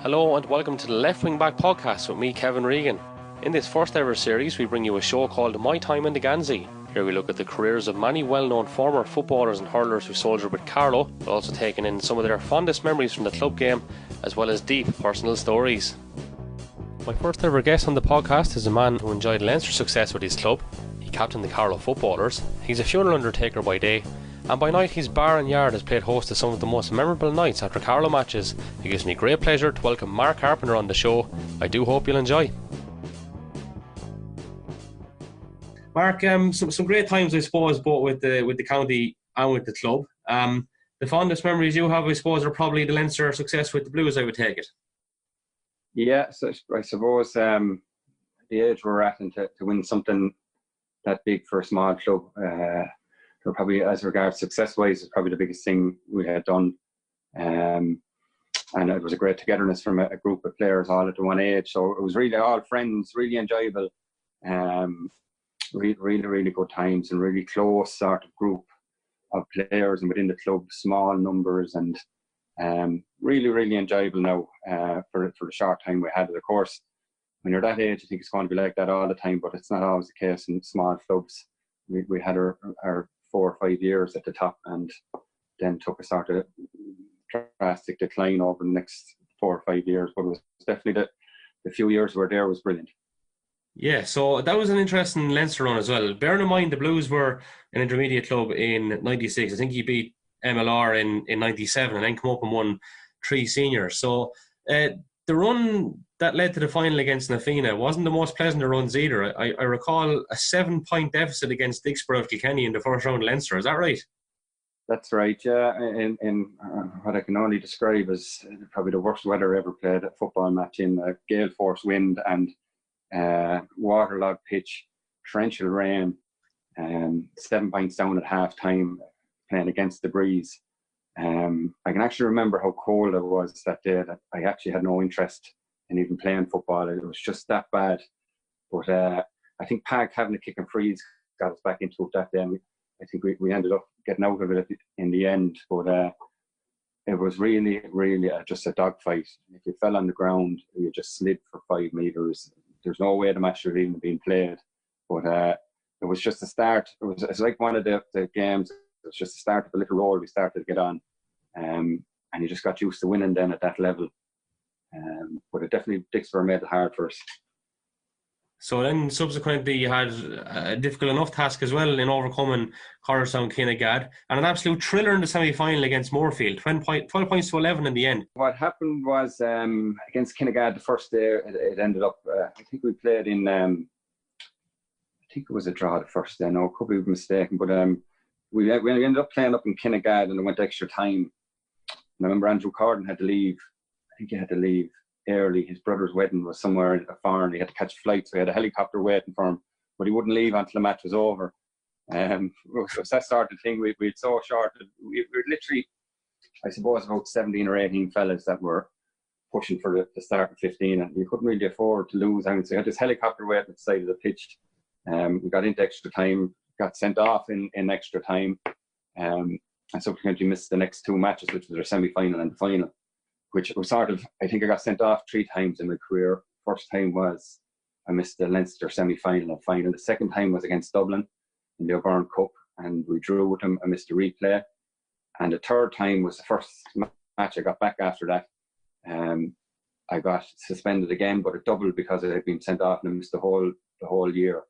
Hello and welcome to the Left Wing Back podcast with me, Kevin Regan. In this first ever series, we bring you a show called My Time in the Geansaí. Here we look at the careers of many well-known former footballers and hurlers who soldiered with Carlow, but also taking in some of their fondest memories from the club game, as well as deep personal stories. My first ever guest on the podcast is a man who enjoyed Leinster success with his club. He captained the Carlow footballers. He's a funeral undertaker by day, and by night his bar and yard has played host to some of the most memorable nights after Carlow matches. It gives me great pleasure to welcome Mark Carpenter on the show. I do hope you'll enjoy. Mark, some great times, I suppose, both with the county and with the club. The fondest memories you have, I suppose, are probably the Leinster success with the Blues, I would take it. Yeah, so I suppose the age we're at and to win something that big for a small club, probably as regards success-wise, is probably the biggest thing we had done. And it was a great togetherness from a group of players all at the one age. So it was really all friends, really enjoyable. Really good times and really close sort of group of players, and within the club, small numbers, and really enjoyable now for the short time we had it. Of course, when you're that age, I think it's going to be like that all the time, but it's not always the case in small clubs. We had our 4 or 5 years at the top, and then took a sort of drastic decline over the next 4 or 5 years. But it was definitely the few years we were there was brilliant. Yeah, so that was an interesting Leinster run as well. Bearing in mind the Blues were an intermediate club in '96. I think he beat MLR in '97 and then come up and won 3 seniors. So the run that led to the final against Nafina wasn't the most pleasant of runs either. I recall a 7-point deficit against Dicksboro of Kilkenny in the first round of Leinster. Is that right? That's right, yeah. In what I can only describe as probably the worst weather ever played a football match in, gale force wind and waterlogged pitch, torrential rain, 7 points down at half time, playing against the breeze. I can actually remember how cold it was that day, that I actually had no interest in even playing football. It was just that bad. But I think Pag having a kick and freeze got us back into it that day, and I think we ended up getting out of it in the end. But it was really just a dogfight. If you fell on the ground, you just slid for 5 metres. There's no way the match should have even been played. But it was just a start. It's like one of the games. It was just the start of a little roll we started to get on. And you just got used to winning then at that level. But it definitely, Dicksboro made it hard for us. So then subsequently you had a difficult enough task as well in overcoming Cornerstown Kinnegad, and an absolute thriller in the semi-final against Moorfield, 12 points to 11 in the end. What happened was against Kinnegad the first day, it ended up, I think we played in, I think it was a draw the first day, no, could be mistaken, but we ended up playing up in Kinnegad and it went extra time. And I remember Andrew Cardin had to leave. I think he had to leave early. His brother's wedding was somewhere foreign. He had to catch a flight, so he had a helicopter waiting for him, but he wouldn't leave until the match was over. So it's that sort of thing. We'd so short. We were literally, I suppose, about 17 or 18 fellas that were pushing for the start of 15, and you couldn't really afford to lose. So we had this helicopter waiting at the side of the pitch. We got into extra time, got sent off in extra time, and subsequently missed the next 2 matches, which was our semi-final and the final, which was sort of, I think I got sent off 3 times in my career. First time was I missed the Leinster semi-final and final. The second time was against Dublin in the O'Byrne Cup, and we drew with them. I missed a replay. And the third time was the first match I got back after that. I got suspended again, but it doubled because I had been sent off and I missed the whole year.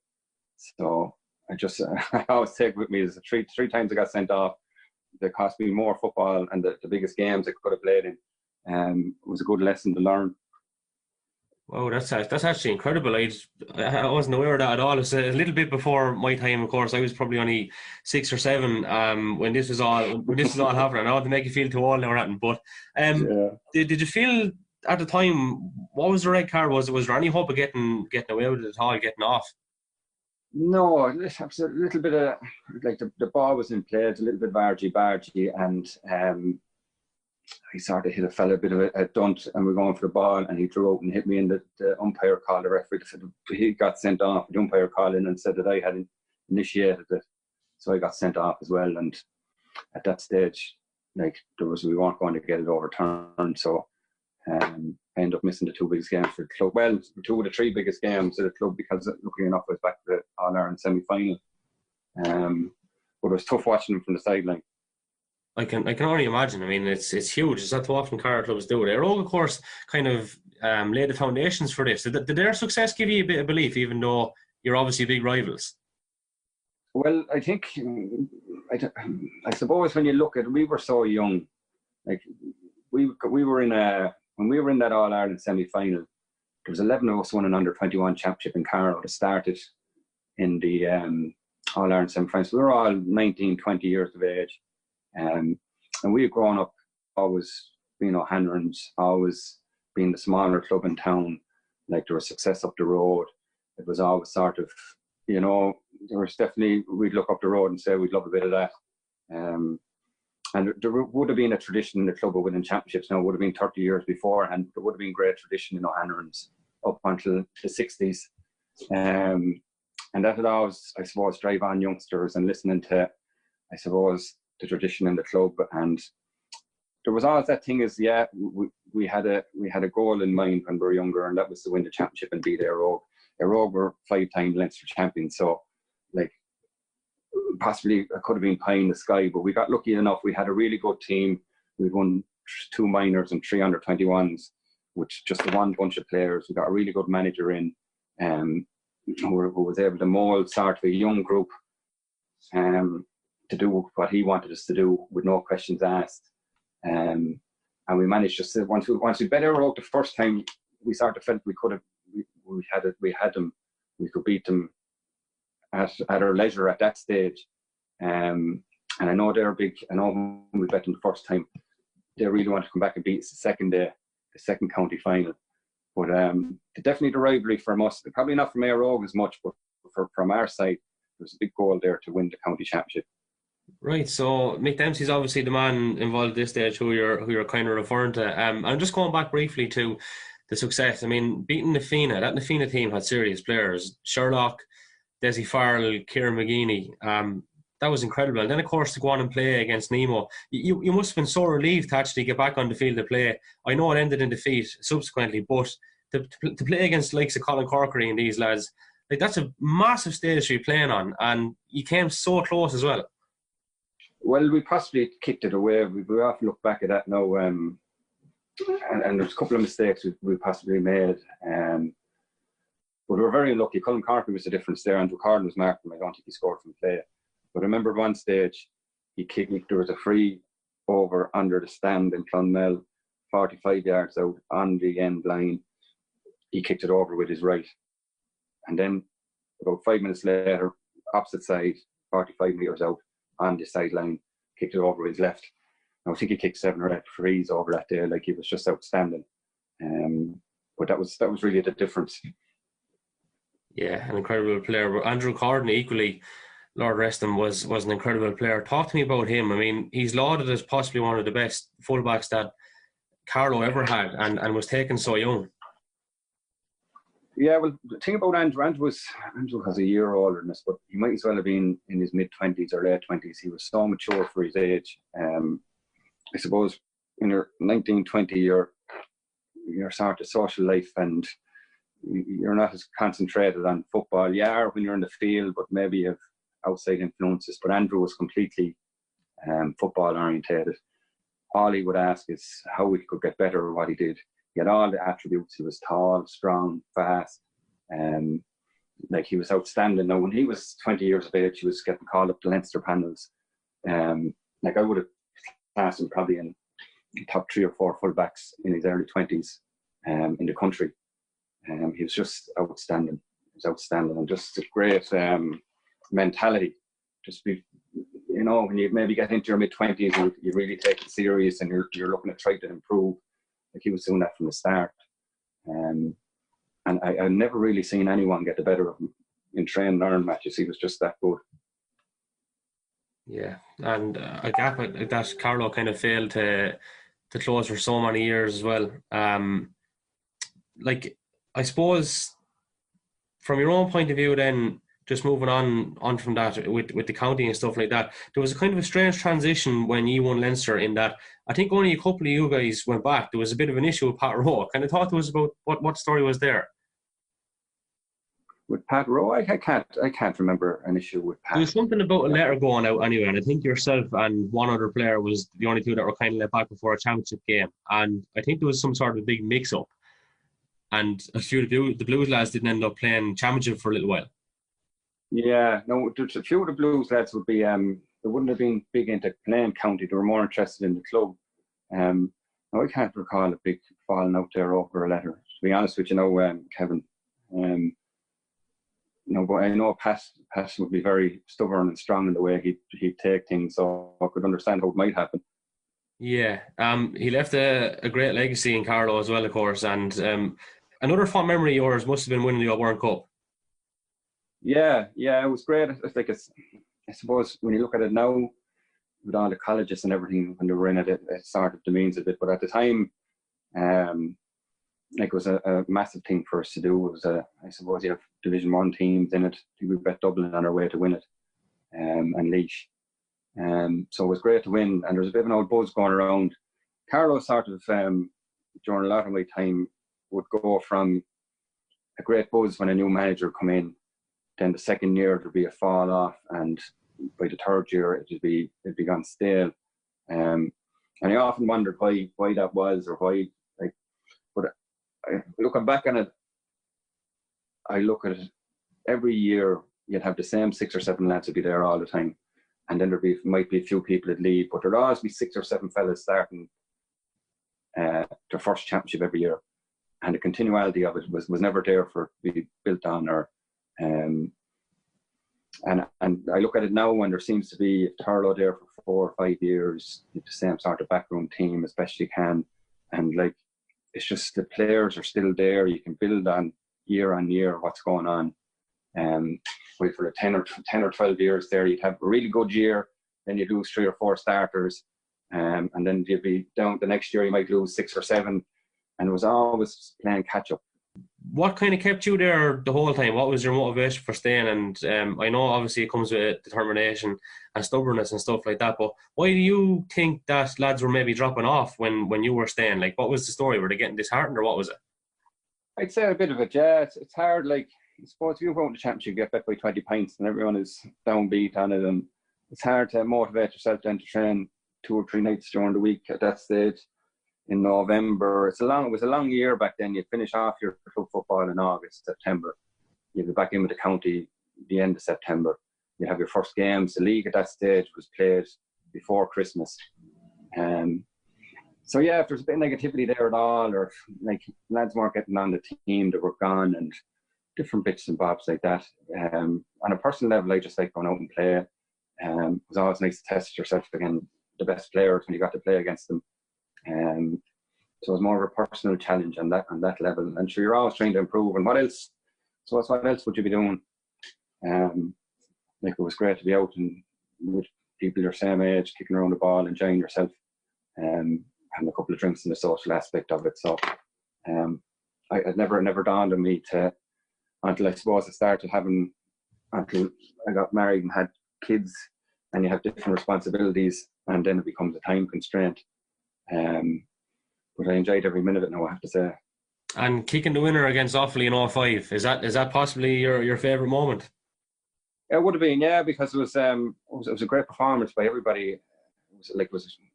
So I always take with me is 3 times I got sent off. They cost me more football, and the biggest games I could have played in. It was a good lesson to learn. Wow, that's actually incredible. I wasn't aware of that at all. It's a little bit before my time, of course. I was probably only 6 or 7 when this was all happening. I don't want to make you feel too old now or nothing, but yeah. Did you feel at the time, what was the red card? Was there any hope of getting away with it at all, getting off? No, it was a little bit of, like the ball was in play, it's a little bit of argy-bargy, and I sort of hit a fella a bit of a dunt, and we're going for the ball, and he drew out and hit me, and the umpire called, the referee said he got sent off. The umpire called in and said that I had initiated it, so I got sent off as well. And at that stage, like we weren't going to get it overturned, so I ended up missing the two biggest games for the club. Well, two of the three biggest games of the club, because luckily enough I was back to the All-Ireland semi-final. But it was tough watching them from the sideline. I can only imagine. I mean, it's huge. It's not too often Carlow clubs do it. Rogue, of course, kind of laid the foundations for this. Did their success give you a bit of belief, even though you're obviously big rivals? Well, I think, I suppose when you look at it, we were so young. Like, we were in when we were in that All-Ireland semi-final, there was 11 of us won an Under-21 championship in Carlow that started in the All-Ireland semi-final. So we were all 19, 20 years of age. And we had grown up always being O'Hanlon's, always being the smaller club in town. Like, there was success up the road. It was always sort of, there was definitely, we'd look up the road and say we'd love a bit of that. And there would have been a tradition in the club of winning championships. Now, it would have been 30 years before, and there would have been great tradition in O'Hanlon's up until the 60s. And that had always, I suppose, drive on youngsters and listening to, I suppose, the tradition in the club. And there was always that thing is, we had a goal in mind when we were younger, and that was to win the championship and beat Rogue. Rogue were 5-time Leinster champions, so like possibly it could have been pie in the sky, but we got lucky enough. We had a really good team. We won 2 minors and 3 under-21s, which just one bunch of players. We got a really good manager in, who was able to mould sort of a young group to do what he wanted us to do with no questions asked. And we managed just to, once we beat Rogue the first time, we sort of felt we could have, we had them, we could beat them at our leisure at that stage. And I know they're big. I know when we bet them the first time, they really want to come back and beat us the second day, the second county final. But definitely the rivalry from us, probably not from Rogue as much, but from our side, there was a big goal there to win the county championship. Right, so Mick Dempsey's obviously the man involved at this stage who you're kind of referring to. I'm just going back briefly to the success. I mean, beating Na Fianna, that Na Fianna team had serious players. Sherlock, Desi Farrell, Kieran McGeaney. That was incredible. And then, of course, to go on and play against Nemo, you must have been so relieved to actually get back on the field to play. I know it ended in defeat subsequently, but to play against the likes of Colin Corkery and these lads, like, that's a massive stage to be playing on, and you came so close as well. Well, we possibly kicked it away. We often look back at that now, and there's a couple of mistakes we possibly made. But we were very lucky. Colin Carpenter was the difference there. Andrew Cardin was marking him. I don't think he scored from play. But I remember at one stage, there was a free over under the stand in Clonmel, 45 yards out on the end line. He kicked it over with his right. And then about 5 minutes later, opposite side, 45 metres out on the sideline, kicked it over with his left. I think he kicked 7 or 8 frees over that day. Like, he was just outstanding. But that was really the difference. Yeah, an incredible player. But Andrew Cardin, equally, Lord rest him, was an incredible player. Talk to me about him. I mean, he's lauded as possibly one of the best fullbacks that Carlow ever had, and was taken so young. Yeah, well, the thing about Andrew has a year older than us, but he might as well have been in his mid-20s or late 20s. He was so mature for his age. I suppose when you're 19, 20, you're sort of social life, and you're not as concentrated on football. You are when you're in the field, but maybe you have outside influences. But Andrew was completely football orientated. All he would ask is how he could get better at what he did. He had all the attributes. He was tall, strong, fast. Like, he was outstanding. Now, when he was 20 years of age, he was getting called up to Leinster panels. Like, I would have classed him probably in top 3 or 4 fullbacks in his early 20s in the country. He was just outstanding. He was outstanding, and just a great mentality. Just be, when you maybe get into your mid-20s, you really take it serious, and you're looking to try to improve. Like, he was doing that from the start. And I've never really seen anyone get the better of him in training or in matches. He was just that good. Yeah, and a gap that Carlow kind of failed to close for so many years as well. Like, I suppose, from your own point of view then, just moving on from that with the county and stuff like that, there was a kind of a strange transition when you won Leinster in that I think only a couple of you guys went back. There was a bit of an issue with Pat Rowe. I kind of thought there was about what story was there. With Pat Rowe, I can't remember an issue with Pat. There was something about a letter going out anyway, and I think yourself and one other player was the only two that were kind of let back before a championship game, and I think there was some sort of big mix-up, and a few of the Blues lads didn't end up playing championship for a little while. Yeah, no, a few of the Blues lads would be, they wouldn't have been big into playing county. They were more interested in the club. Now I can't recall a big falling out there over a letter. To be honest with you, Kevin. But I know Pat would be very stubborn and strong in the way he'd take things, so I could understand how it might happen. Yeah, he left a great legacy in Carlow as well, of course, and another fond memory of yours must have been winning the World Cup. Yeah, it was great. I suppose when you look at it now, with all the colleges and everything when they were in it, it sort of demeans a bit. But at the time, it was a massive thing for us to do. It was I suppose you have Division 1 teams in it. We bet Dublin on our way to win it, and Laois. So it was great to win, and there was a bit of an old buzz going around. Carlow sort of, during a lot of my time, would go from a great buzz when a new manager come in. Then the second year there'd be a fall off, and by the third year it'd be gone stale. And I often wondered why that was, or why. But looking back on it, I look at it every year. You'd have the same 6 or 7 lads would be there all the time, and then might be a few people that leave, but there'd always be 6 or 7 fellas starting their first championship every year, and the continuality of it was never there for to be built on. Or and I look at it now when there seems to be Carlow there for 4 or 5 years, the same sort of backroom team as best you can, and it's just the players are still there. You can build on year what's going on. Wait for the 10 or 12 years there, you'd have a really good year, then you'd lose 3 or 4 starters, and then you'd be down the next year, you might lose 6 or 7, and it was always playing catch up. What kind of kept you there the whole time? What was your motivation for staying? And I know obviously it comes with determination and stubbornness and stuff like that, but why do you think that lads were maybe dropping off when you were staying? What was the story? Were they getting disheartened, or what was it? I'd say a bit of it, yeah. It's hard, I suppose if you go to the championship, you get bet by 20 pints and everyone is downbeat on it, and it's hard to motivate yourself then to train 2 or 3 nights during the week at that stage in November. It was a long year back then. You'd finish off your club football in August, September. You'd be back in with the county the end of September. You have your first games. The league at that stage was played before Christmas. So yeah, if there's a bit of negativity there at all, or lads weren't getting on the team, they were gone, and different bits and bobs like that. On a personal level, I just like going out and play. It was always nice to test yourself against the best players when you got to play against them. So it was more of a personal challenge on that level. And sure, you're always trying to improve. And what else? So what else would you be doing? It was great to be out and with people your same age, kicking around the ball, enjoying yourself, having a couple of drinks in the social aspect of it. So it never dawned on me until I suppose until I got married and had kids, and you have different responsibilities, and then it becomes a time constraint. But I enjoyed every minute of it now, I have to say. And kicking the winner against Offaly in 05, is that possibly your favourite moment? It would have been, yeah, because it was a great performance by everybody.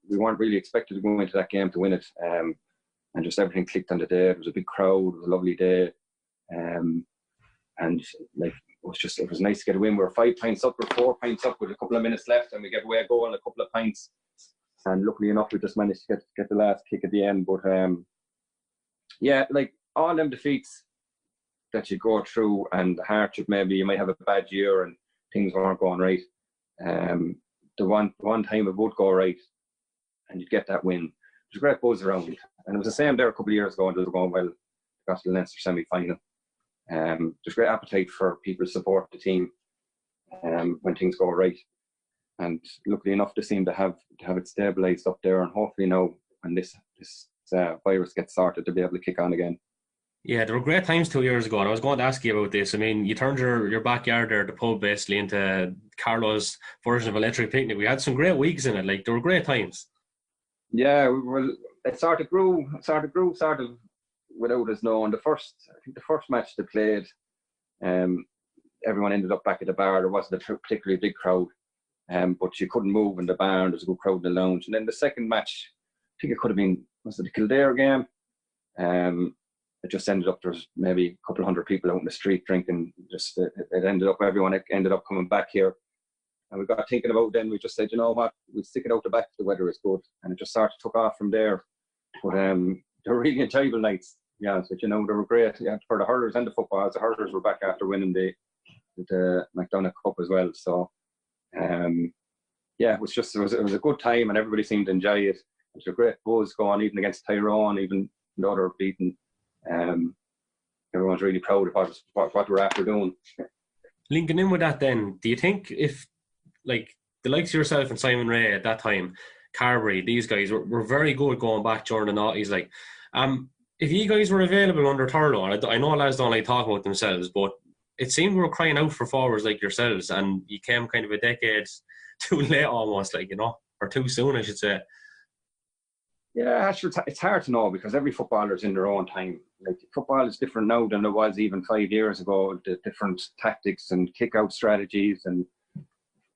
We weren't really expected to go into that game to win it, and just everything clicked on the day. It was a big crowd. It was a lovely day, and it was nice to get a win. We were 5 pints up, or 4 pints up with a couple of minutes left, and we gave away a goal and a couple of pints. And luckily enough, we just managed to get the last kick at the end. But all them defeats that you go through, and the hardship, maybe you might have a bad year and things weren't going right. The one time it would go right, and you'd get that win. There's a great buzz around it, and it was the same there a couple of years ago, and they were going well. Got to the Leinster semi-final. There's great appetite for people to support the team when things go right. And luckily enough, they seem to have it stabilised up there, and hopefully now when this virus gets sorted, to be able to kick on again. Yeah, there were great times 2 years ago, and I was going to ask you about this. I mean, you turned your backyard there, the pub, basically into Carlow's version of Electric Picnic. We had some great weeks in it. Like, there were great times. Yeah, well, it sort of without us knowing. I think the first match they played, um, everyone ended up back at the bar. There wasn't a particularly big crowd, but you couldn't move in the bar. There was a good crowd in the lounge. And then the second match, I think it could have been, was it the Kildare game? It just ended up, there was maybe a couple of hundred people out in the street drinking. Just it ended up, everyone ended up coming back here. And we got thinking about then, we just said, you know what, we'll stick it out the back if the weather is good. And it just sort of took off from there. But they were really enjoyable nights, to be honest with you. You know, they were great. Yeah, for the hurlers and the footballers. The hurlers were back after winning the McDonagh Cup as well. So, yeah, it was a good time and everybody seemed to enjoy it. It was a great buzz going, even against Tyrone, even though they were beaten. Everyone's really proud of what we're after doing. Linking in with that then, do you think if, like, the likes of yourself and Simon Ray at that time, Carberry, these guys were very good going back during the noughties, like, if you guys were available under Carlow, and I know lads don't like talking about themselves, but it seemed we were crying out for forwards like yourselves, and you came kind of a decade too late almost, like, you know, or too soon, I should say. Yeah, actually, it's hard to know because every footballer's in their own time. Like, football is different now than it was even 5 years ago. The different tactics and kick-out strategies and,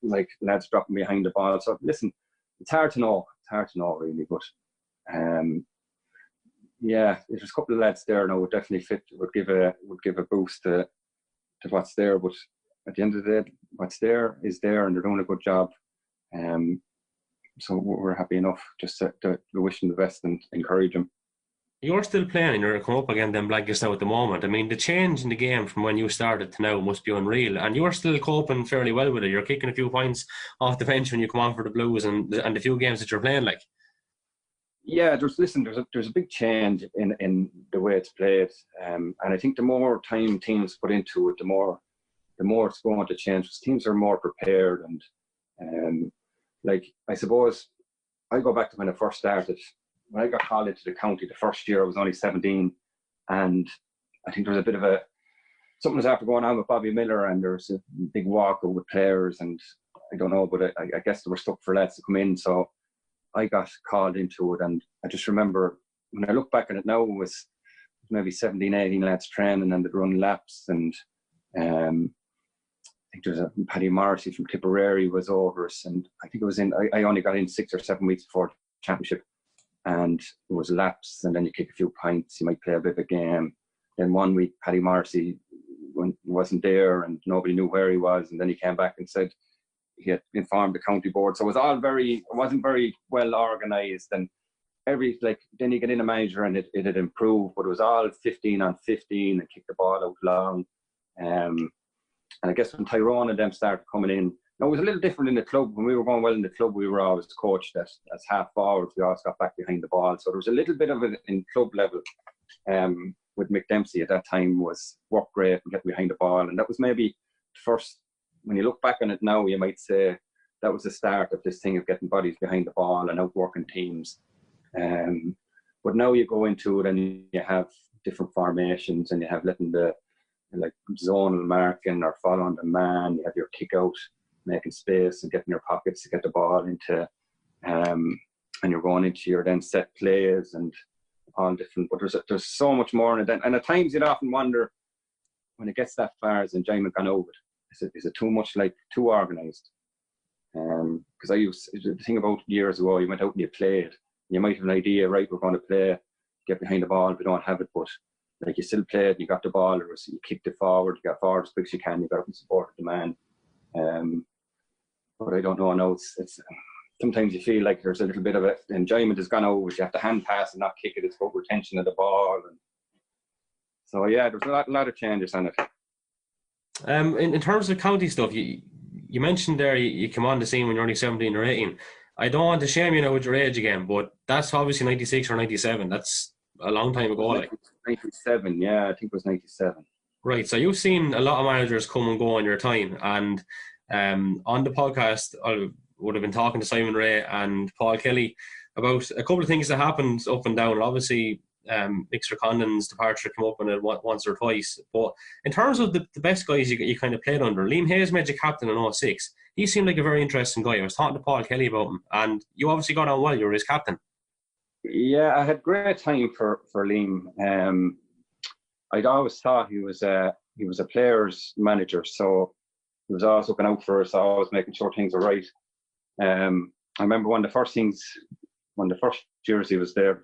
like, lads dropping behind the ball. So, listen, it's hard to know. It's hard to know, really. But, yeah, there's a couple of lads there now would definitely would give a boost to what's there. But at the end of the day, what's there is there, and they're doing a good job. So we're happy enough just to wish them the best and encourage them. You're still playing and you're coming up again them blankets now at the moment. I mean, the change in the game from when you started to now must be unreal, and you're still coping fairly well with it. You're kicking a few points off the bench when you come on for the Blues and the few games that you're playing, like. Yeah, there's a big change in the way it's played, and I think the more time teams put into it, the more it's going to change. Teams are more prepared, and like, I suppose I go back to when I first started. When I got called into the county the first year, I was only 17, and I think there was a bit of something was after going on with Bobby Miller, and there was a big walkout with players, and I don't know, but I guess they were stuck for lads to come in, so I got called into it. And I just remember when I look back at it now, it was maybe 17, 18 lads training, and they'd run laps, and I think there's a Paddy Morrissey from Tipperary was over us, and I think it was I only got in 6 or 7 weeks before the championship, and it was laps, and then you kick a few pints, you might play a bit of a game. Then 1 week Paddy Morrissey wasn't there and nobody knew where he was, and then he came back and said he had informed the county board. So it wasn't very well organised, and then you get in a manager and it had improved, but it was all 15 on 15 and kick the ball out long. And I guess when Tyrone and them started coming in, now it was a little different in the club. When we were going well in the club, we were always coached as half forwards. We always got back behind the ball. So there was a little bit of it in club level. With Mick Dempsey at that time was work great and get behind the ball. And that was maybe first, when you look back on it now, you might say that was the start of this thing of getting bodies behind the ball and outworking teams. But now you go into it and you have different formations, and you have letting like zonal marking or following the man. You have your kick out, making space and getting your pockets to get the ball into, and you're going into your then set plays and all different. But there's so much more in it. And at times you'd often wonder, when it gets that far, is enjoyment gone over it? Is it too much, like too organised? Because the thing about years ago, you went out and you played. You might have an idea, right, we're going to play, get behind the ball if we don't have it, but like, you still played, you got the ball, or you kicked it forward, you got forward as quick as you can, you got up and supported the man. But I don't know, now it's sometimes you feel like there's a little bit of enjoyment has gone over. You have to hand pass and not kick it. It's about retention of the ball. And so yeah, there's a lot of changes on it. In terms of county stuff, you mentioned there you come on the scene when you're only 17 or 18. I don't want to shame you now with your age again, but that's obviously 96 or 97. That's a long time ago. Like 97, yeah, I think it was 97. Right, so you've seen a lot of managers come and go in your time, and on the podcast I would have been talking to Simon Ray and Paul Kelly about a couple of things that happened up and down. Obviously, Mixer Condon's departure came up on it once or twice. But in terms of the best guys you kind of played under, Liam Hayes made you captain in 06. He seemed like a very interesting guy. I was talking to Paul Kelly about him, and you obviously got on well. You were his captain. Yeah, I had great time for Liam. I'd always thought he was a player's manager, so he was always looking out for us, always making sure things were right. I remember one of the first years he was there,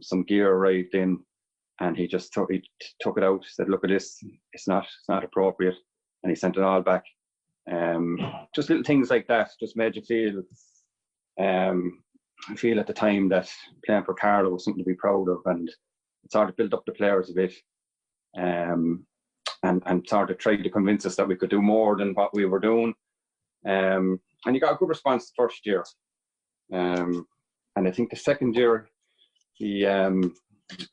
some gear arrived in, and he just took it out, said, "Look at this, it's not appropriate," and he sent it all back. Just little things like that just made you feel at the time that playing for Carlow was something to be proud of, and it sort of built up the players a bit, and sort of tried to convince us that we could do more than what we were doing. And he got a good response the first year. And I think the second year he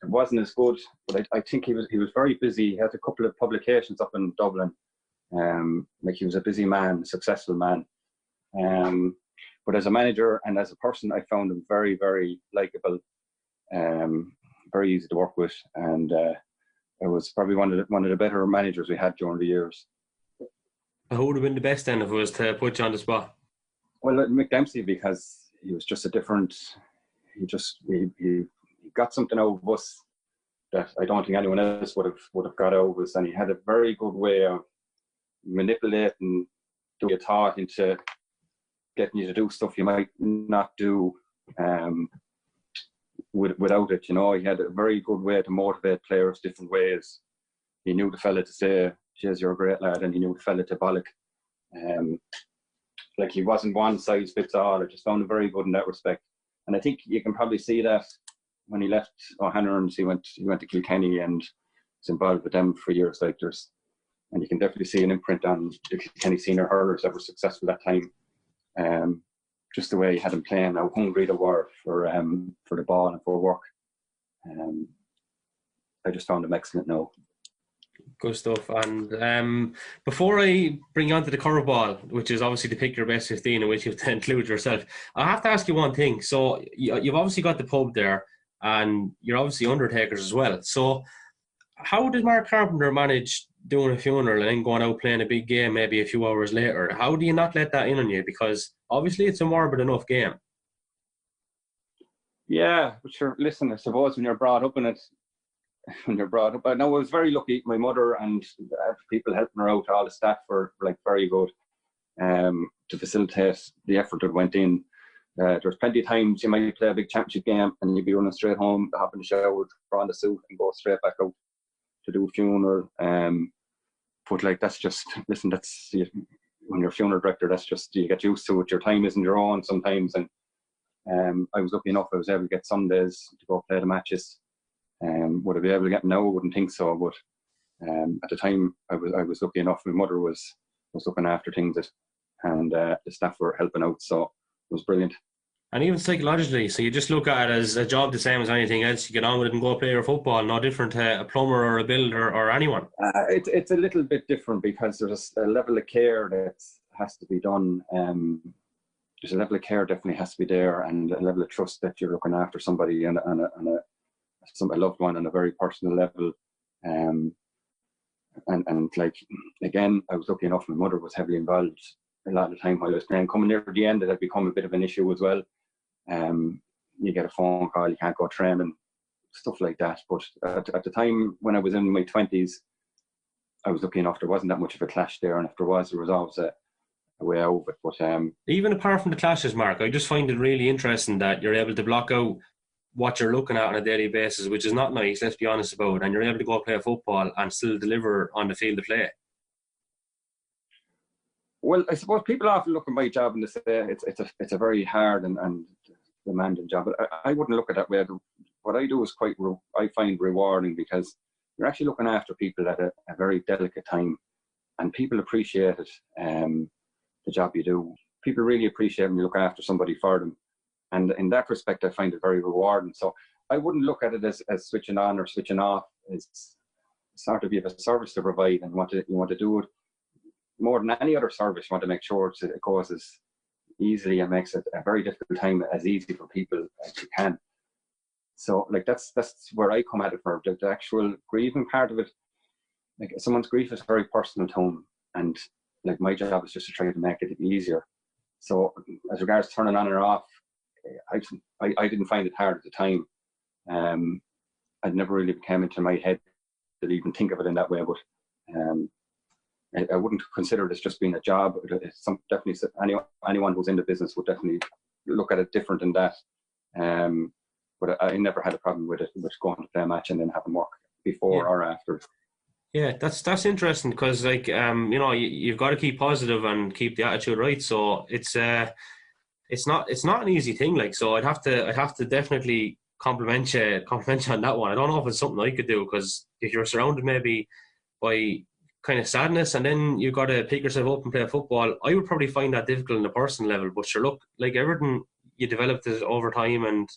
wasn't as good, but I think he was very busy. He had a couple of publications up in Dublin. Like he was a busy man, a successful man. But as a manager and as a person, I found him very, very likable, very easy to work with, and it was probably one of the better managers we had during the years. Who would have been the best then if it was to put you on the spot? Well, Mick Dempsey, because he was just a different. He got something out of us that I don't think anyone else would have got out of us, and he had a very good way of manipulating your thought into getting you to do stuff you might not do without it. You know, he had a very good way to motivate players different ways. He knew the fella to say, "Cheers, you're a great lad," and he knew the fella to bollock. Like he wasn't one size fits all. I just found him very good in that respect. And I think you can probably see that when he left O'Hanlon's, he went to Kilkenny and was involved with them for years. And you can definitely see an imprint on the Kilkenny senior hurlers that were successful that time. Just the way he had them playing, how hungry they were for the ball and for work. I just found him excellent now. Good stuff. And before I bring you on to the curveball, which is obviously to pick your best 15, in which you have to include yourself, I have to ask you one thing. So you've obviously got the pub there, and you're obviously Undertakers as well. So how did Mark Carpenter manage doing a funeral and then going out playing a big game maybe a few hours later? How do you not let that in on you? Because obviously it's a morbid enough game. Yeah, but sure, listen, I suppose when you're brought up in it, I know I was very lucky. My mother and people helping her out, all the staff were like very good to facilitate the effort that went in. There's plenty of times you might play a big championship game and you'd be running straight home, hop in the shower, throw on the suit and go straight back out to do a funeral. But like that's when you're a funeral director, that's just, you get used to it. Your time isn't your own sometimes, and I was lucky enough I was able to get some days to go play the matches. Would I be able to get them now? I wouldn't think so, but at the time I was lucky enough. My mother was looking after things, and the staff were helping out, so it was brilliant. And even psychologically, so you just look at it as a job the same as anything else. You get on with it and go play your football, no different to a plumber or a builder or anyone. It's a little bit different because there's a level of care that has to be done. There's a level of care definitely has to be there, and a level of trust that you're looking after somebody and a loved one on a very personal level. And like, again, I was lucky enough, my mother was heavily involved a lot of the time while I was playing. Coming near the end, it had become a bit of an issue as well. You get a phone call, you can't go training, stuff like that. But at the time when I was in my 20s, I was lucky enough there wasn't that much of a clash there, and if there was always a way out of it. But even apart from the clashes, Mark, I just find it really interesting that you're able to block out what you're looking at on a daily basis, which is not nice, let's be honest about it, and you're able to go play football and still deliver on the field of play. Well, I suppose people often look at my job and they say it's a very hard and demanding job, but I wouldn't look at that way. What I do is I find rewarding, because you're actually looking after people at a very delicate time, and people appreciate it, the job you do. People really appreciate when you look after somebody for them. And in that respect, I find it very rewarding. So I wouldn't look at it as switching on or switching off. It's sort of, you have a service to provide, and you want to do it more than any other service. You want to make sure it goes as easily and makes it a very difficult time as easy for people as you can. So like that's where I come at it for the actual grieving part of it. Like someone's grief is very personal to them, and like my job is just to try to make it easier. So as regards turning on or off, I didn't find it hard at the time. I'd never really came into my head to even think of it in that way, but I wouldn't consider it as just being a job. It's definitely anyone who's in the business would definitely look at it different than that. But I never had a problem with it, with going to play a match and then having work before or after. Yeah, that's interesting because like you've got to keep positive and keep the attitude right. So it's not an easy thing. Like, so I'd have to definitely compliment you on that one. I don't know if it's something I could do, because if you're surrounded maybe by kind of sadness and then you've got to pick yourself up and play football, I would probably find that difficult on a personal level. But sure, look, like everything, you developed it over time and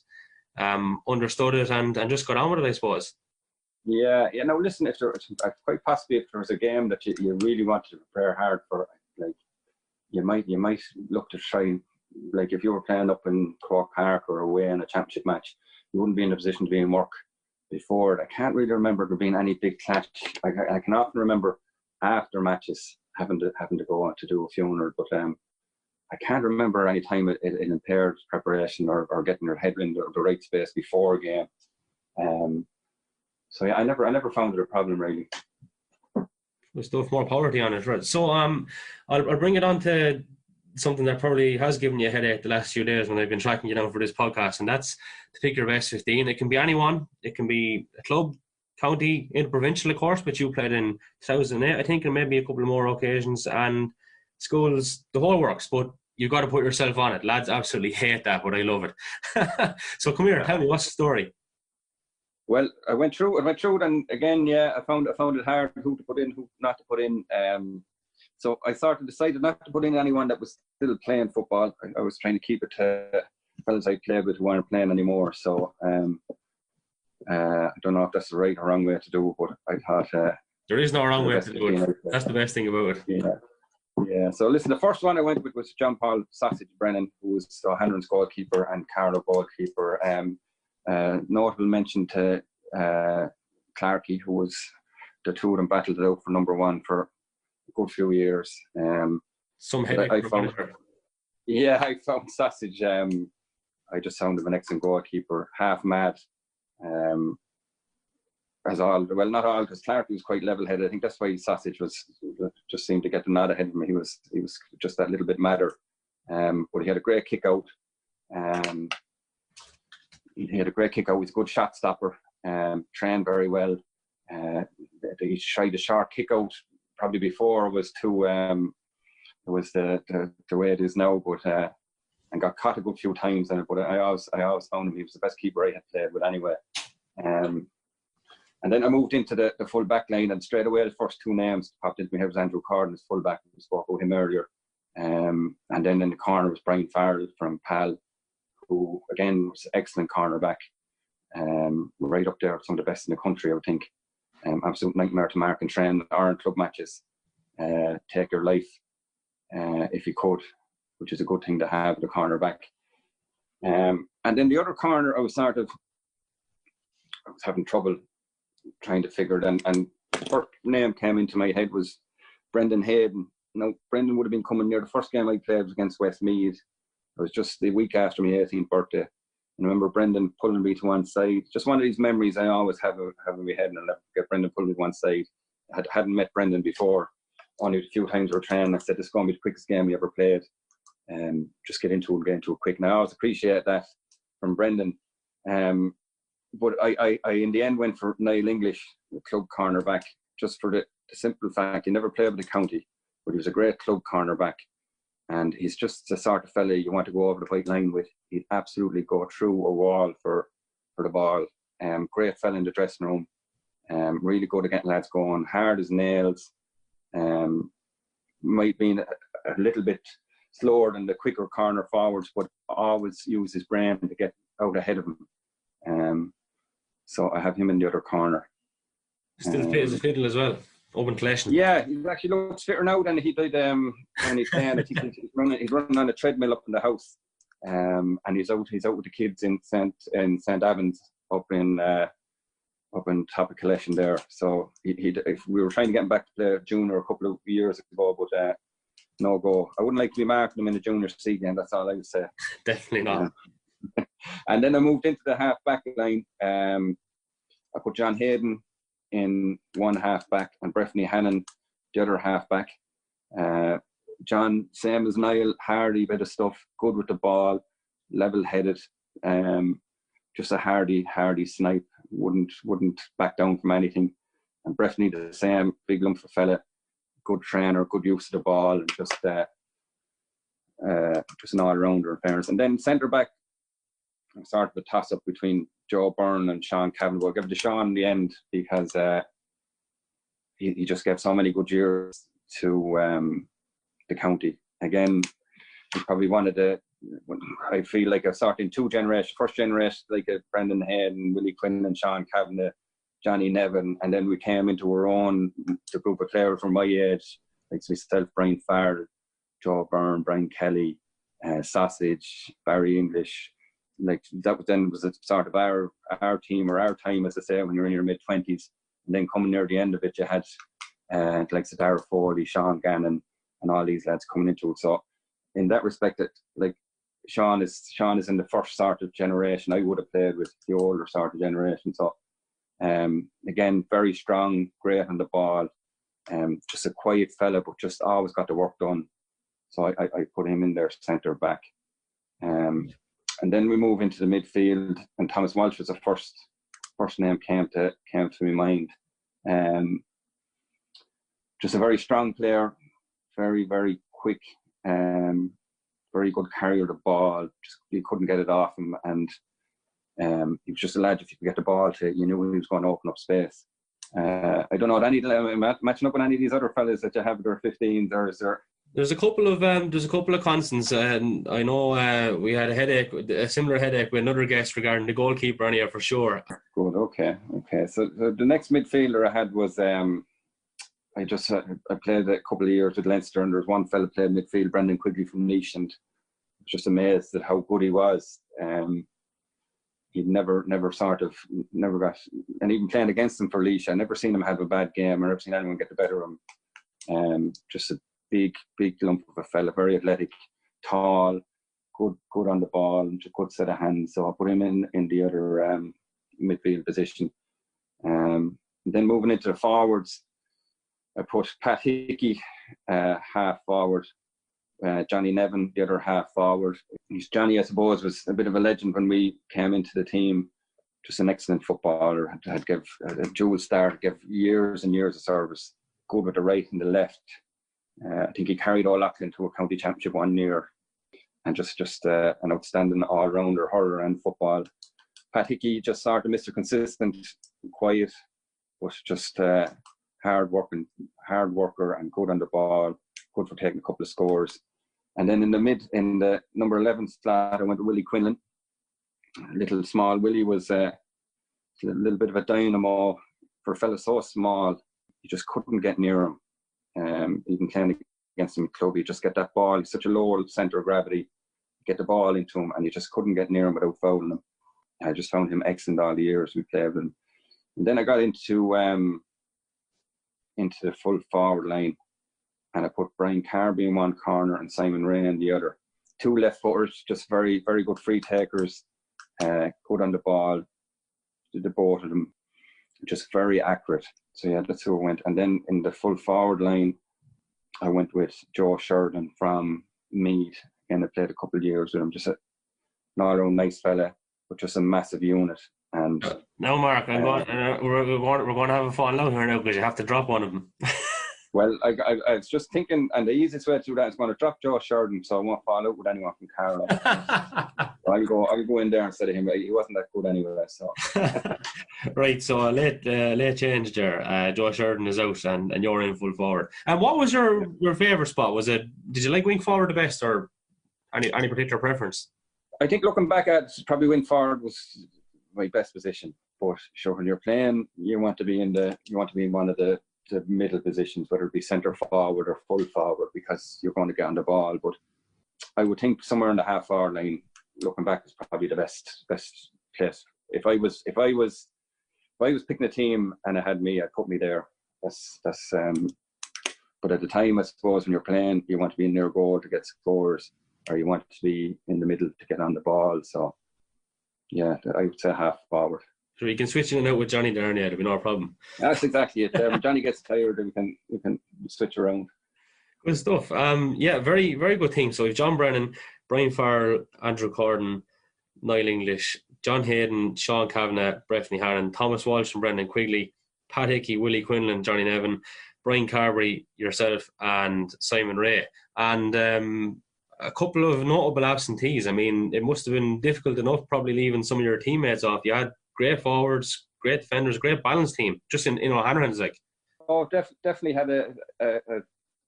understood it and just got on with it, I suppose. Yeah. No, listen, if quite possibly if there was a game that you really wanted to prepare hard for, like you might look to try, like if you were playing up in Cork Park or away in a championship match, you wouldn't be in a position to be in work before it. I can't really remember there being any big clash. I can often remember after matches having to go on to do a funeral, but I can't remember any time it impaired preparation or getting your head in the right space before a game. So yeah, I never found it a problem really. There's still more power to you on it, right? So I'll bring it on to something that probably has given you a headache the last few days when I've been tracking you down for this podcast, and that's to pick your best 15. It can be anyone. It can be a club, county, interprovincial, of course, which you played in 2008, I think, and maybe a couple of more occasions, and schools, the whole works. But you've got to put yourself on it. Lads absolutely hate that, but I love it. So come here, tell me, what's the story? Well, I went through it, and again, I found it hard who to put in, who not to put in. So I sort of decided not to put in anyone that was still playing football. I was trying to keep it to fellas I played with who weren't playing anymore. So I don't know if that's the right or wrong way to do it, but I thought there is no wrong way to do it. That's the best thing about it. Yeah. So listen, the first one I went with was John Paul Sausage Brennan, who was O'Hanlon's goalkeeper and Carlow goalkeeper. Notable mention to Clarkey, who was the two of them battled it out for number one for a good few years. Some headache. I found Sausage. I just found him an excellent goalkeeper, half mad. As all, well, not all, because Clarkey was quite level-headed. I think that's why Sausage just seemed to get the nod ahead of him. He was just that little bit madder. But he had a great kick out. He had a great kick out. He's a good shot stopper. Trained very well. He tried a short kick out probably before it was too. It was the way it is now, but and got caught a good few times in it. But I always found him. He was the best keeper I had played with anyway. And then I moved into the full back line, and straight away the first two names popped into my head was Andrew Cardin as full back. We spoke about him earlier. And then in the corner was Brian Farrell from Pal, who again was an excellent cornerback. Right up there with some of the best in the country, I would think. Absolute nightmare to mark and train Ireland club matches. Take your life if you could, which is a good thing to have, the cornerback. And then the other corner, I was having trouble trying to figure it, and the first name came into my head was Brendan Hayden. Now, Brendan would have been coming near the first game I played was against Westmeath. It was just the week after my 18th birthday. And I remember Brendan pulling me to one side. Just one of these memories I always have in my head, and I'll never forget Brendan pulling me to one side. I hadn't met Brendan before. Only a few times we were training. I said, this is going to be the quickest game we ever played. Just get into it quick. Now, I always appreciate that from Brendan. But I in the end went for Niall English, the club cornerback, just for the simple fact he never played with the county, but he was a great club cornerback. And he's just the sort of fella you want to go over the white line with. He'd absolutely go through a wall for the ball. Great fella in the dressing room. Really good at getting lads going. Hard as nails. Might be a little bit slower than the quicker corner forwards, but always use his brain to get out ahead of him. So I have him in the other corner. Still fit as a fiddle as well. Open collection. Yeah, he actually looks fitter now than he did when he's playing. I think he's running on a treadmill up in the house, and he's out with the kids in St. Evans up in top of Collection there. So if we were trying to get him back to play junior a couple of years ago, but no go. I wouldn't like to be marking him in the junior C game. That's all I would say. Definitely not. And then I moved into the half back line. I put John Hayden in one half back and Breffney Hannon the other half back. John, same as Niall, hardy bit of stuff, good with the ball, level-headed, just a hardy snipe, wouldn't back down from anything. And Breffney the same, big lump of fella, good trainer, good use of the ball, and just an all-rounder in fairness. And then centre back, sort of a toss-up between Joe Byrne and Sean Cavan. I'll give it to Sean in the end because he just gave so many good years to the county. Again, he's probably one of the, I feel like a sort in two generations, first generation, like a Brendan Head and Willie Quinlan and Sean Cavan, Johnny Nevin, and then we came into our own, the group of players from my age, like myself, Brian Farrell, Joe Byrne, Brian Kelly, Sausage, Barry English. Like that was a sort of our team or our time, as I say, when you're in your mid-20s. And then coming near the end of it, you had like Dara Foley, Sean Gannon, and all these lads coming into it. So in that respect, like Sean is in the first sort of generation I would have played with, the older sort of generation. So again, very strong, great on the ball, just a quiet fella, but just always got the work done. So I put him in there centre back. And then we move into the midfield, and Thomas Walsh was the first name came to my mind. Just a very strong player, very, very quick, very good carrier of the ball. Just you couldn't get it off him, and he was just a lad. If you could get the ball to, you knew he was going to open up space. I don't know, matching up with any of these other fellas that you have that are 15s, or is there? There's a couple of constants, and I know we had a similar headache with another guest regarding the goalkeeper on here for sure. Good, okay. So the next midfielder I had was I played a couple of years with Leinster, and there was one fella played midfield, Brendan Quigley from Nice, and I was just amazed at how good he was. He'd never got, and even playing against him for Laois, I never seen him have a bad game, or never seen anyone get the better of him. Just a big lump of a fella, very athletic, tall, good on the ball, and a good set of hands. So I put him in the other midfield position. And then moving into the forwards, I put Pat Hickey half forward, Johnny Nevin the other half forward. Johnny, I suppose, was a bit of a legend when we came into the team. Just an excellent footballer, had give a dual start, gave years and years of service, good with the right and the left. I think he carried all Auckland to a county championship one year, and just an outstanding all-rounder, hurler and football. Pat Hickey, just sort of Mr. Consistent, quiet, but just hard worker and good on the ball, good for taking a couple of scores. And then in the number 11 slot, I went to Willie Quinlan. Little small Willie was a little bit of a dynamo for a fella so small. You just couldn't get near him. Even playing against him club, you just get that ball. He's such a low centre of gravity. Get the ball into him, and you just couldn't get near him without fouling him. I just found him excellent all the years we played with him. And then I got into the full forward line, and I put Brian Carby in one corner and Simon Ray in the other. Two left footers, just very, very good free takers, good on the ball. Did the both of them, just very accurate. So yeah, that's who I went. And then in the full forward line, I went with Joe Sheridan from Meath. Again, I played a couple of years with him. Just an all-round nice fella, but just a massive unit. And now, Mark, we're going to have a fall out here now because you have to drop one of them. Well, I was just thinking, and the easiest way to do that is going to drop Joe Sheridan, so I won't fall out with anyone from Carlow. So I'll go in there instead of him. He wasn't that good anyway. So right, so a late change there. Joe Sheridan is out, and you're in full forward. And what was your favourite spot? Did you like wing forward the best, or any particular preference? I think looking back at it, probably wing forward was my best position. But sure, when you're playing, you want to be in one of the middle positions, whether it be centre forward or full forward, because you're going to get on the ball. But I would think somewhere in the half hour line, looking back, is probably the best place if I was picking a team and it had me, I'd put me there. But at the time, I suppose, when you're playing, you want to be in near goal to get scores, or you want to be in the middle to get on the ball. So, yeah, I would say half forward. So you can switch in and out with Johnny there, and there'll be no problem. That's exactly it. When Johnny gets tired, we can switch around. Good stuff. Yeah, very, very good team. So we've John Brennan, Brian Farrell, Andrew Cardin, Niall English, John Hayden, Sean Kavanagh, Breffney Harron, Thomas Walsh and Brendan Quigley, Pat Hickey, Willie Quinlan, Johnny Nevin, Brian Carberry, yourself, and Simon Ray. And a couple of notable absentees. I mean, it must have been difficult enough probably leaving some of your teammates off. You had great forwards, great defenders, great balanced team, just in O'Hanlon's like. Oh, definitely had a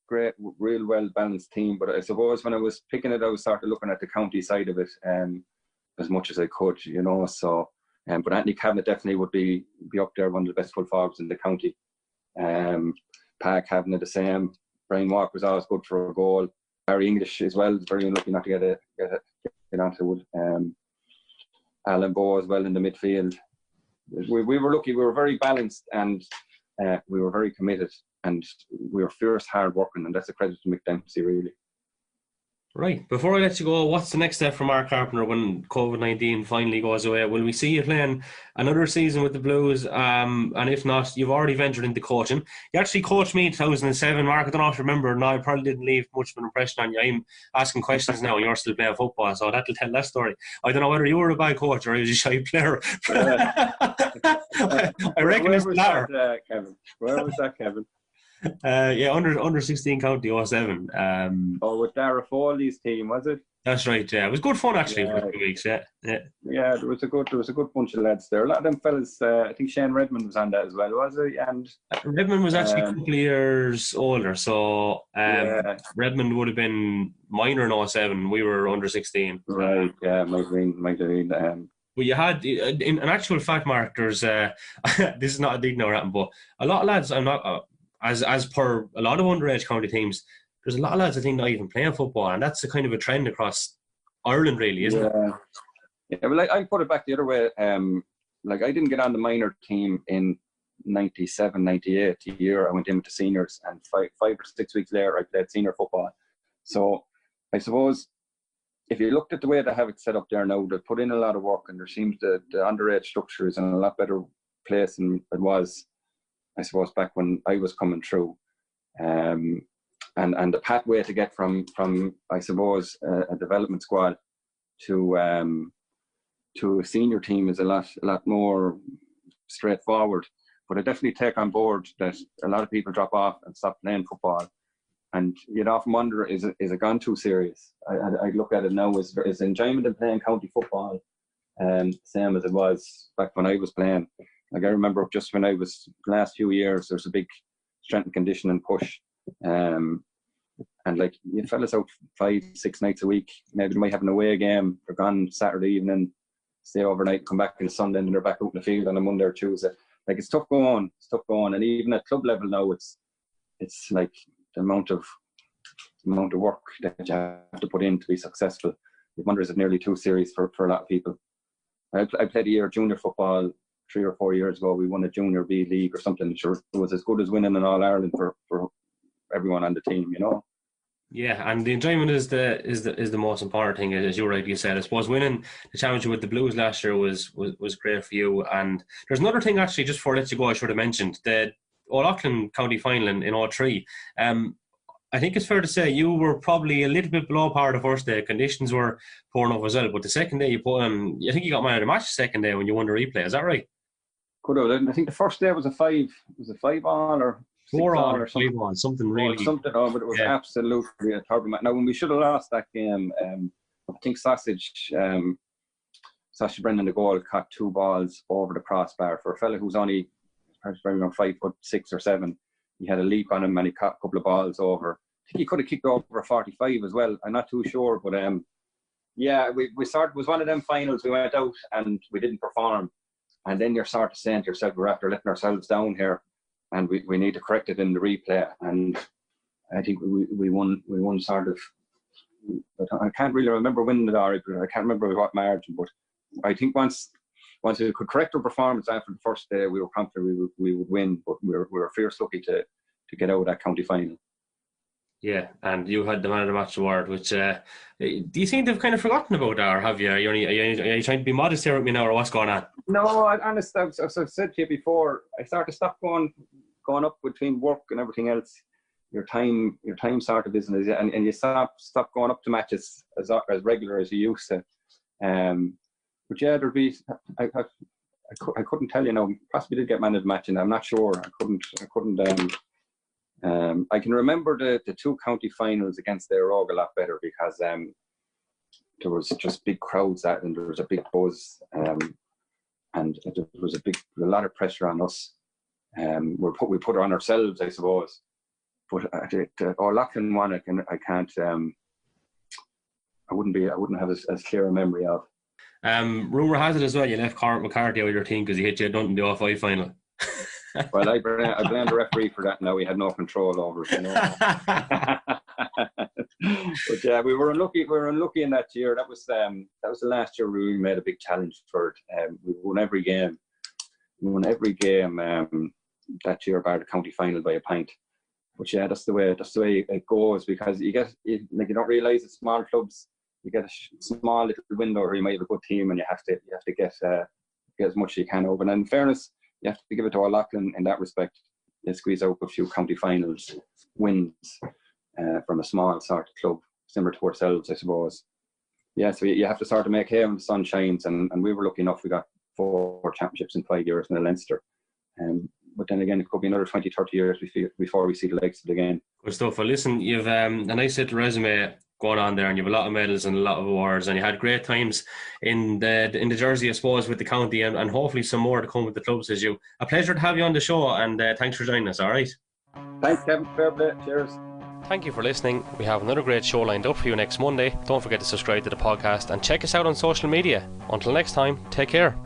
great, real well balanced team. But I suppose when I was picking it, I was sort of looking at the county side of it as much as I could, you know. So, but Anthony Kavanagh definitely would be up there, one of the best full forwards in the county. Pat Kavanagh the same. Brian Walker was always good for a goal. Barry English as well, very unlucky not to get onto it. Alan Bowe as well in the midfield. We were lucky. We were very balanced, and we were very committed, and we were fierce, hard working, and that's a credit to Mick Dempsey, really. Right. Before I let you go, what's the next step for Mark Carpenter when COVID-19 finally goes away? Will we see you playing another season with the Blues? And if not, you've already ventured into coaching. You actually coached me in 2007, Mark. I don't know if you remember. No, I probably didn't leave much of an impression on you. I'm asking questions now and you're still playing football, so that'll tell that story. I don't know whether you were a bad coach or you was a shy player. I reckon it's the latter. Where was that, Kevin? Yeah, under 16 county 07. With Dara Foley's team, was it? That's right. Yeah, it was good fun actually for 2 weeks. Yeah. There was a good bunch of lads there. A lot of them fellas. I think Shane Redmond was on that as well, was he? And Redmond was actually a couple of years older, so Redmond would have been minor in 07. We were under 16. Right. Yeah, might have been. But you had, in an actual fact, Mark, there's this is not a dig now, but a lot of lads. I'm not. As per a lot of underage county teams, there's a lot of lads I think not even playing football, and that's a kind of a trend across Ireland, really, isn't it? Yeah. Well, I put it back the other way. Like I didn't get on the minor team in 97, 98 year. I went in with the seniors, and 5 or 6 weeks later, I played senior football. So I suppose if you looked at the way they have it set up there now, they put in a lot of work, and there seems the underage structure is in a lot better place than it was, I suppose, back when I was coming through, and the pathway to get from I suppose a development squad to a senior team is a lot more straightforward. But I definitely take on board that a lot of people drop off and stop playing football, and you'd often wonder, is it gone too serious? I look at it now as enjoyment in playing county football, same as it was back when I was playing. Like I remember just when I was the last few years, there's a big strength and conditioning push, and like you fellas out 5-6 nights a week. Maybe they might have an away game. They're gone Saturday evening, stay overnight, come back on Sunday, and they're back out in the field on a Monday or Tuesday. Like it's tough going, and even at club level now, it's like the amount of work that you have to put in to be successful. You wonder, is it nearly too serious for a lot of people? I played a year of junior football 3 or 4 years ago. We won a junior B league or something. Sure, it was as good as winning an All Ireland for everyone on the team, you know. Yeah, and the enjoyment is the most important thing, as you rightly said. I suppose winning the championship with the Blues last year was great for you. And there's another thing actually, just before I let you go, I should have mentioned the O'Loughlin County Final in 03. I think it's fair to say you were probably a little bit below par the first day. Conditions were poor enough as well, but the second day you put on, I think you got man of the match the second day when you won the replay. Is that right? Could have. I think the first day was a 5 all or 4 all or 5 all, something really. But it was absolutely a terrible match. Now, when we should have lost that game, I think Sausage Brendan the goal caught 2 balls over the crossbar for a fella who's only around 5'6" or 7. He had a leap on him and he caught a couple of balls over. I think he could have kicked over a 45 as well. I'm not too sure, but we started. It was one of them finals. We went out and we didn't perform, and then you're sort of saying to yourself, we're after letting ourselves down here, and we need to correct it in the replay. And I think we won sort of. I can't really remember winning it, but I can't remember what margin. But I think once once we could correct our performance after the first day, we were confident we would win, but we were fierce lucky to get out of that county final. Yeah, and you had the man of the match award, which do you seem to have kind of forgotten about that, or have you? Are you trying to be modest here with me now, or what's going on? No, honestly, as I've said to you before, I started to stop going up between work and everything else. Your time sort of isn't, and you stop going up to matches as regular as you used to. But yeah, there'd be. I couldn't tell you now. Possibly did get man of the match, and I'm not sure. I couldn't. I can remember the two county finals against the Rogue a lot better because there was just big crowds and there was a big buzz, and there was a lot of pressure on us. We put it on ourselves, I suppose. But Lachlan one, I can't. I wouldn't have as clear a memory of. Rumour has it as well you left Cormac McCarthy out of your team because he hit you in the O5 final. Well, I blame the referee for that now. He had no control over it, you know. But yeah, we were unlucky in that year. That was the last year we made a big challenge for it. We won every game. That year, bar the county final by a pint. But yeah, that's the way it goes, because you don't realise that small clubs, you get a small little window where you might have a good team and you have to get as much as you can over. And in fairness, you have to give it to Lachlan in that respect. They squeeze out a few county finals wins from a small sort of club, similar to ourselves, I suppose. Yeah, so you have to sort of make hay when the sun shines, and we were lucky enough. We got 4 championships in 5 years in the Leinster. But then again, it could be another 20, 30 years before we see the legs of it again. Good stuff. Well, listen, you've a nice little resume going on there, and you have a lot of medals and a lot of awards, and you had great times in the jersey, I suppose, with the county, and hopefully some more to come with the club, says you. A pleasure to have you on the show, and thanks for joining us, all right? Thanks, Kevin. Fair play. Cheers. Thank you for listening. We have another great show lined up for you next Monday. Don't forget to subscribe to the podcast and check us out on social media. Until next time, take care.